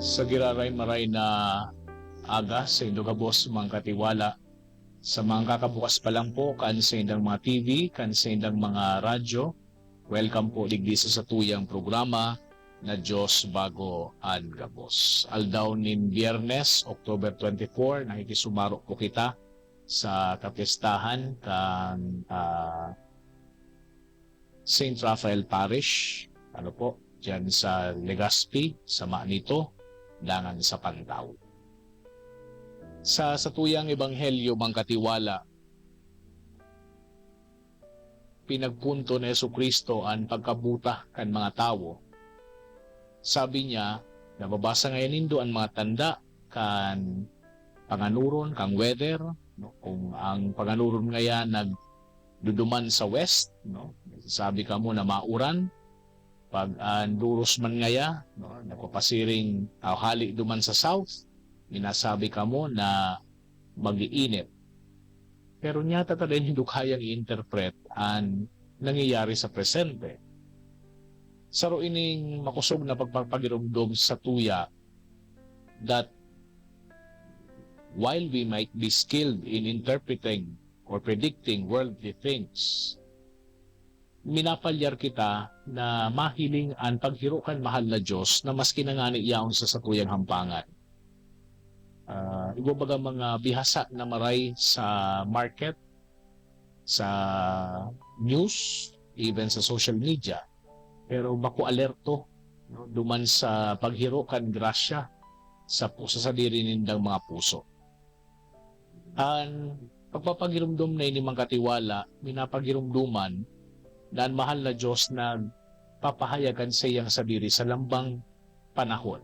Sa giraray maray na aga sa indogabos mga katiwala, sa mga kakabukas pa lang po kan sa indang mga TV, kan sa indang mga radyo, welcome po digdisa sa tuyang programa na Diyos bago an gabos. Aldaw nin Biyernes, October 24, nakikisumaro po kita sa kapistahan kan St. Raphael Parish, ano po, dyan sa Legazpi, sa Manito, dangan sa Pantaw. Sa tuyang ebanghelyo mga katiwala, pinagpunto ni Jesucristo ang pagkabuta kan mga tao. Sabi niya, nababasa ngayon nindo ang mga tanda kan panganuron, kang weather, no? Kung ang panganuron ngayon nagduduman sa west, no? Sabi ka mo na mauran, pag duros man ngaya, no? Napapasiring hali duman sa south, minasabi ka mo na mag-iinit. Pero niya tatalain hindi kayang i-interpret ang nangyayari sa presente. Saro ining makusog na pagpapagirumdum sa tuya that while we might be skilled in interpreting or predicting worldly things, minapalyar kita na mahiling ang paghirukan mahal na Diyos na mas kinangani iyaon sa satuyang hampangan. Ibabaga mga bihasa na maray sa market, sa news, even sa social media. Pero bako alerto, no? Duman sa paghirukan grasya sa sadiri nindang mga puso. Ang pagpapagirumdum na ini mga katiwala, minapagirumduman na ang mahal na Diyos na papahayagan sa iyang sadiri sa lambang panahon.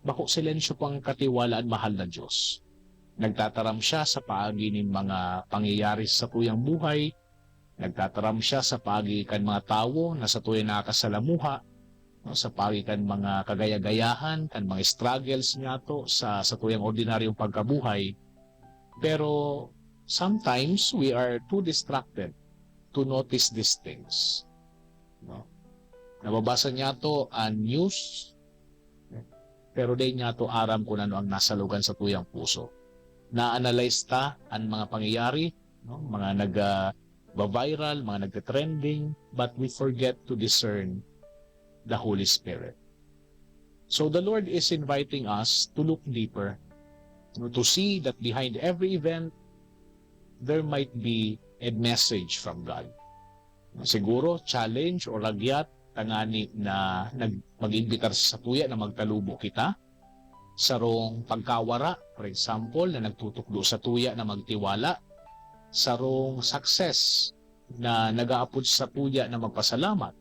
Bako silensyo pang katiwalaan mahal na Diyos. Nagtataram siya sa paagi ng mga pangyayari sa tuyang buhay. Nagtataram siya sa paagi kan mga tao na sa tuyang nakasalamuha. No, sa paagi kan mga kagaya-gayahan, kan mga struggles niya to sa tuyang ordinaryong pagkabuhay. Pero sometimes we are too distracted to notice these things. No? Nababasa niya to ang news, pero di niya to aram kung ano ang nasalugan sa tuyang puso. Na-analyze ta ang mga pangyayari, no? Mga nag-viral, mga nag-trending, but we forget to discern the Holy Spirit. So the Lord is inviting us to look deeper, to see that behind every event, there might be a message from God. Siguro, challenge o lagyat, tangani na mag-imbitar sa tuya na magtalubo kita. Sarong pagkawara, for example, na nagtutukdo sa tuya na magtiwala. Sarong success na nag-aapod sa tuya na magpasalamat.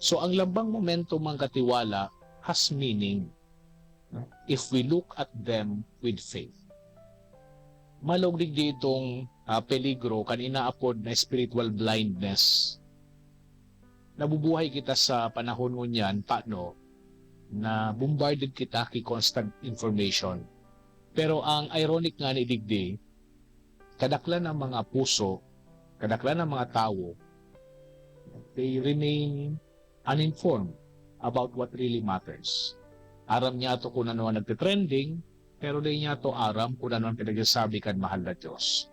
So, ang lambang momento mga katiwala has meaning if we look at them with faith. Malugdig ditong peligro kan inaapod na spiritual blindness. Nabubuhay kita sa panahon ngunyan, paano? Na bombarded kita kay constant information. Pero ang ironic nga ni digdi, kadaklan ng mga puso, kadaklan ng mga tao, they remain uninformed about what really matters. Aram niya to kung ano ang nagtitrending, pero di niya to aram kung ano ang pinagsasabi kan mahal na Diyos.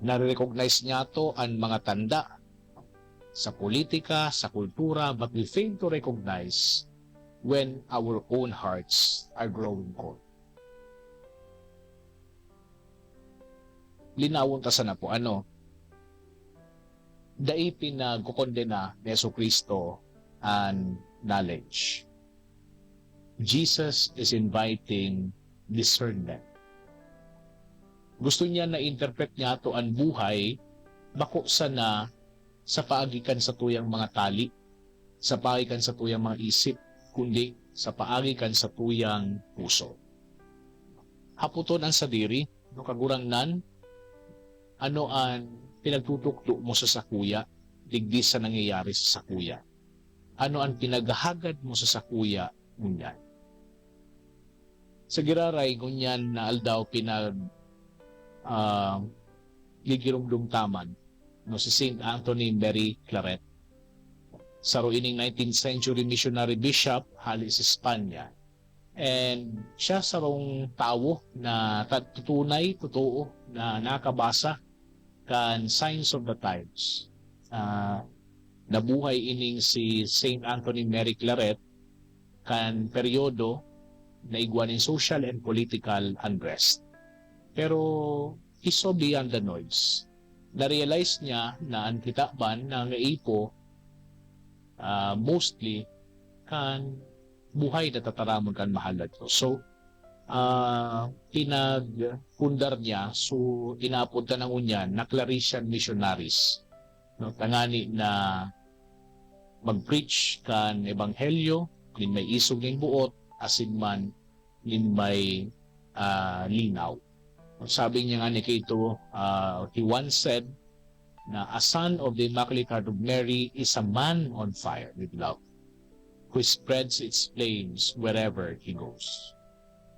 Nare-recognize niya to ang mga tanda sa politika, sa kultura, but we fail to recognize when our own hearts are growing cold. Linawon ta sana po, dai pinagkukondena ni Jesucristo and knowledge. Jesus is inviting discernment. Gusto niya na interpret niya to ang buhay bako sana sa paagikan sa tuyang mga tali, sa paagikan sa tuyang mga isip, kundi sa paagikan sa tuyang puso. Haputon ang sadiri, no kagurang nan, ano ang pinagtutukdo mo sa sakuya, digdi sa nangyayari sa sakuya. Ano ang pinaghahagad mo sa sakuya, ngunyan. Sa giraray, ngunyan na aldaw gigirumdum taman, no, si St. Anthony Mary Claret. Sa ining 19th century missionary bishop, hali sa Espanya, And siya sarong tawo na totoo na nakabasa kan Signs of the Times. Nabuhay ining si Saint Anthony Mary Claret kan peryodo na igwanin social and political unrest. Pero he saw beyond the noise. Na-realize niya na ang kitakban na ngaipo mostly kan buhay na tataramon kan mahal na Diyos. So, pinagpundar niya, so inapunta ng unyan na Claretian missionaries. No, tangani na mag-preach kan ebanghelyo, nin may isog ng buot, asin man nin may linaw. Sabi niya nga ni Kito, he once said na a son of the Immaculate Heart of Mary is a man on fire with love, who spreads its flames wherever he goes.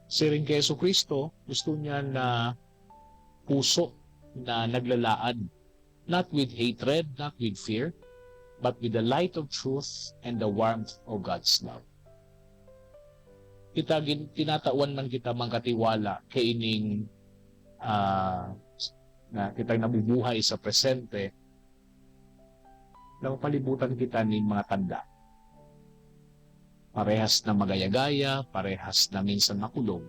Si rin kay Yesu Cristo, gusto niya na puso na naglalaan, not with hatred, not with fear, but with the light of truth and the warmth of God's love. Tinatawan man kita mangkatiwala kay ining na kitang nabubuhay sa presente, na palibutan kita ng mga tanda. Parehas na magaya-gaya, parehas na minsan makulong.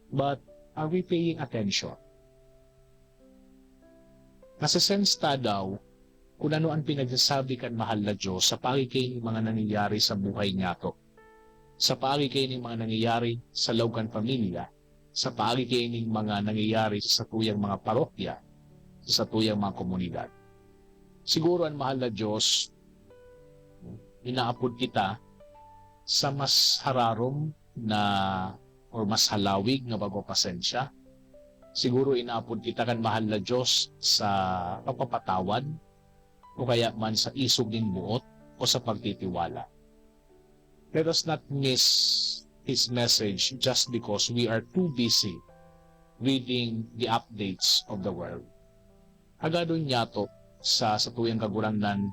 But are we paying attention? Nasa-sense ta daw kung ano ang pinagsasabi kan mahal na Diyos sa pagikay ng mga nangyayari sa buhay niya to. Sa pagikay ng mga nangyayari sa lawgan pamilya, sa pagikay ng mga nangyayari sa satuyang mga parokya, sa satuyang mga komunidad. Siguro ang mahal na Diyos, inaapod kita sa mas hararom na or mas halawig na pagpapasensya. Siguro inaapod kita kan mahal na Diyos sa pagpapatawad o kaya man sa isog ng buot o sa pagtitiwala. Let us not miss His message just because we are too busy reading the updates of the world. Agadon niya to sa satuyang kagurangnan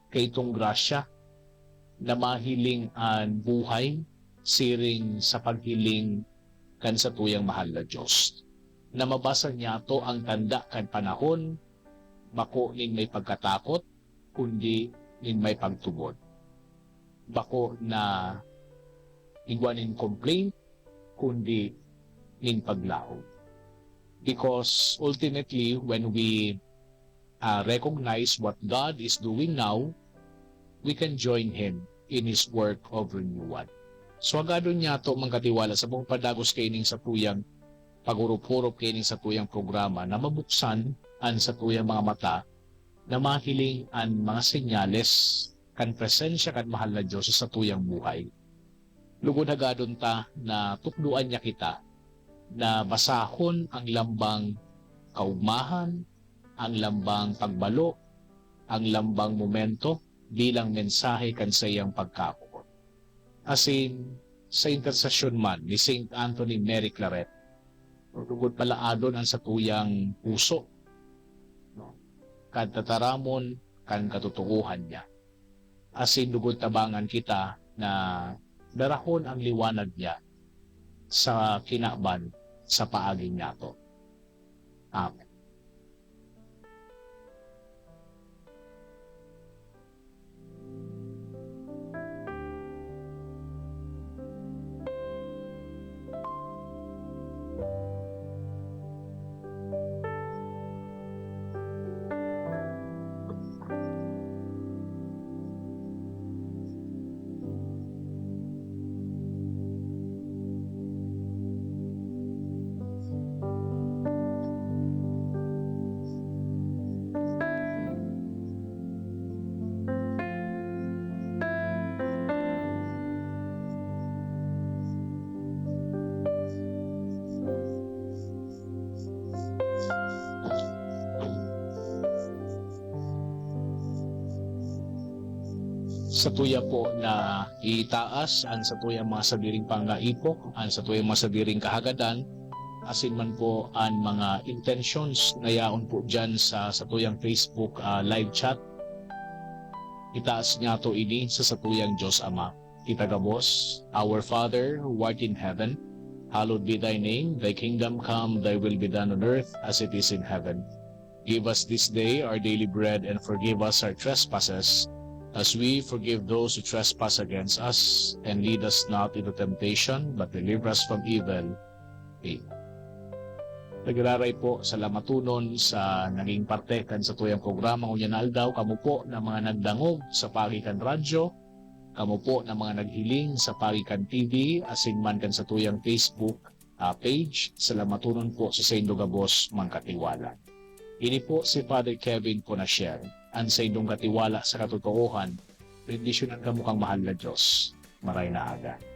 kay itong grasya na mahiling ang buhay siring sa paghiling kan satuyang mahal na Diyos. Na mabasa niya to ang tanda kan panahon, bako nin may pagkatakot, kundi nin may pagtubod. Bako na igwanin complaint, kundi nin paglaog. Because ultimately, when we recognize what God is doing now, we can join Him in His work of renewal. So agadon niya to mangkatiwala sa buong padagos kaining sa tuyang pag-urup-urup kaining sa tuyang programa na mabuksan ang sa tuyang mga mata na mahiling ang mga senyales kan presensya kan mahal na Diyos sa tuyang buhay. Lugod hagadon ta na tukduan niya kita na basahon ang lambang kaugmahan, ang lambang pagbalo, ang lambang momento bilang mensahe kan sa iyang pagkakukot. As in, sa intersesyon man ni Saint Anthony Mary Claret, lugod palaadon ang satuyang puso, no? Kan tataramon, kan katutuuhan niya. As in, lugod tabangan kita na darahon ang liwanag niya sa kinaban sa paaging nato. Amen. Sa tuya po na itaas ang sa tuyang mga sabiring pangaipok, ang sa tuyang mga sabiring kahagadan, asin man po ang mga intentions na yaon po dyan sa tuyang Facebook live chat. Itaas niya to ini sa tuyang Diyos Ama. Kita gabos, Our Father, who art in heaven, hallowed be thy name. Thy kingdom come, thy will be done on earth as it is in heaven. Give us this day our daily bread, and forgive us our trespasses, as we forgive those who trespass against us. And lead us not into temptation, but deliver us from evil. Amen. Nagraray po sa lamatunon sa naging parte kan sa tuyang programa ngunyan aldaw, kamo po na mga nagdangog sa Pagikan Radyo, kamo po na mga naghiling sa Pagikan TV, asin man kan sa tuyang Facebook page. Sa lamatunon po sa Saint Gabos Mangkatiwala. Ini po si Father Kevin po na share ang sa indong katiwala sa katotohanan, rendisyonan ka mukhang mahal na Diyos. Maray na aga.